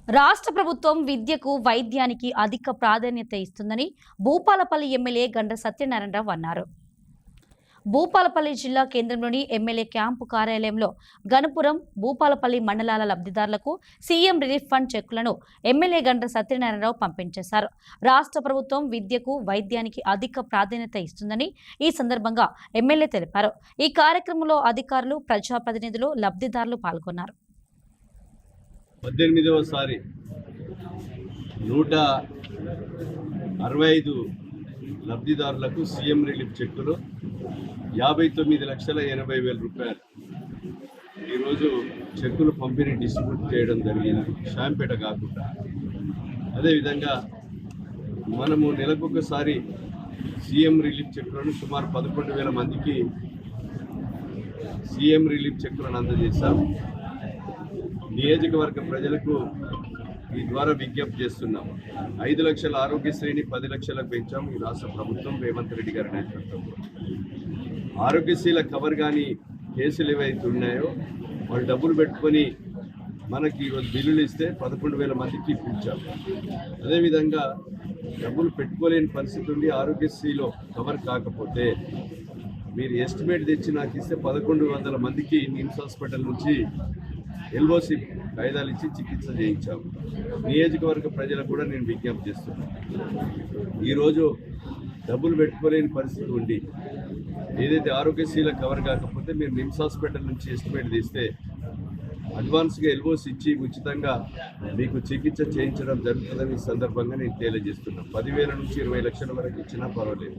రాష్ట్ర ప్రభుత్వం విద్యకు, వైద్యానికి అధిక ప్రాధాన్యత ఇస్తుందని భూపాలపల్లి ఎమ్మెల్యే గండ్ర సత్యనారాయణరావు అన్నారు. భూపాలపల్లి జిల్లా కేంద్రంలోని ఎమ్మెల్యే క్యాంపు కార్యాలయంలో గణపురం, భూపాలపల్లి మండలాల లబ్ధిదారులకు సీఎం రిలీఫ్ ఫండ్ చెక్కులను ఎమ్మెల్యే గండ్ర సత్యనారాయణరావు పంపించేశారు. రాష్ట్ర ప్రభుత్వం విద్యకు, వైద్యానికి అధిక ప్రాధాన్యత ఇస్తుందని ఈ సందర్భంగా ఎమ్మెల్యే తెలిపారు. ఈ కార్యక్రమంలో అధికారులు, ప్రజాప్రతినిధులు, లబ్ధిదారులు పాల్గొన్నారు. 18వసారి 165 లబ్ధిదారులకు సీఎం రిలీఫ్ చెక్కులు 59,80,000 రూపాయలు ఈరోజు చెక్కులు పంపిణీ డిస్ట్రిబ్యూట్ చేయడం జరిగింది. షాంపేట కాకుండా అదేవిధంగా మనము నెలకొకసారి సీఎం రిలీఫ్ చెక్కులను సుమారు 11,000 మందికి సీఎం రిలీఫ్ చెక్కులను అందజేశాం. నియోజకవర్గ ప్రజలకు ఈ ద్వారా విజ్ఞప్తి చేస్తున్నాం. 5 లక్షల ఆరోగ్యశ్రీని 10 లక్షలకు పెంచాం ఈ రాష్ట్ర ప్రభుత్వం రేవంత్ రెడ్డి గారి నేతృత్వంలో. ఆరోగ్యశ్రీల కవర్ కానీ కేసులు ఏవైతే ఉన్నాయో వాళ్ళు డబ్బులు పెట్టుకొని మనకి ఈరోజు బిల్లులు ఇస్తే 11,000 మందికి ఇప్పించాం. అదేవిధంగా డబ్బులు పెట్టుకోలేని పరిస్థితి ఉండి ఆరోగ్యశ్రీలో కవర్ కాకపోతే మీరు ఎస్టిమేట్ తెచ్చి నాకు ఇస్తే 1,100 మందికి నిమ్స్ హాస్పిటల్ నుంచి ఎల్ఓసి కాయిదాలు ఇచ్చి చికిత్స చేయించాము. నియోజకవర్గ ప్రజలకు కూడా నేను విజ్ఞప్తి చేస్తున్నాను. ఈరోజు డబ్బులు పెట్టుకోలేని పరిస్థితి ఉండి ఏదైతే ఆరోగ్యశ్రీల కవర్ కాకపోతే మీరు నిమ్స్ హాస్పిటల్ నుంచి ఎస్టిమేట్ తీస్తే అడ్వాన్స్గా ఎల్ఓసి ఇచ్చి ఉచితంగా మీకు చికిత్స చేయించడం జరుగుతుందని ఈ సందర్భంగా నేను తెలియజేస్తున్నాను. 10,000 నుంచి 20 లక్షల వరకు ఇచ్చినా పర్వాలేదు.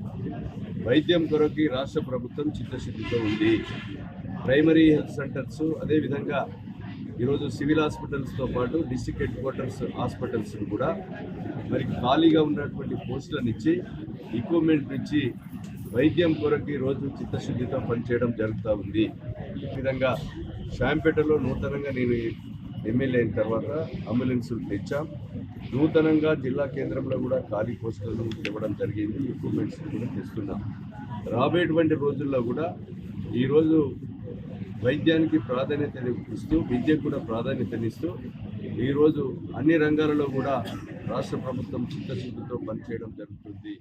వైద్యం కొరకు రాష్ట్ర ప్రభుత్వం చిత్తశుద్ధితో ఉంది. ప్రైమరీ హెల్త్ సెంటర్స్ అదేవిధంగా ఈరోజు సివిల్ హాస్పిటల్స్తో పాటు డిస్ట్రిక్ట్ హెడ్ క్వార్టర్స్ హాస్పిటల్స్ను కూడా మరి ఖాళీగా ఉన్నటువంటి పోస్టులను ఇచ్చి ఎక్విప్మెంట్ ఇచ్చి వైద్యం కొరకు ఈరోజు చిత్తశుద్ధితో పనిచేయడం జరుగుతూ ఉంది. ఈ విధంగా షాంపేటలో నూతనంగా నేను ఎమ్మెల్యే అయిన తర్వాత అంబులెన్సులు తెచ్చాం. నూతనంగా జిల్లా కేంద్రంలో కూడా ఖాళీ పోస్టులను ఇవ్వడం జరిగింది. ఎక్విప్మెంట్స్ కూడా తెస్తున్నాం. రాబోయేటువంటి రోజుల్లో కూడా ఈరోజు వైద్యానికి ప్రాధాన్యత ఇస్తూ విద్యకు కూడా ప్రాధాన్యతనిస్తూ ఈరోజు అన్ని రంగాలలో కూడా రాష్ట్ర ప్రభుత్వం చిత్తశుద్ధితో పనిచేయడం జరుగుతుంది.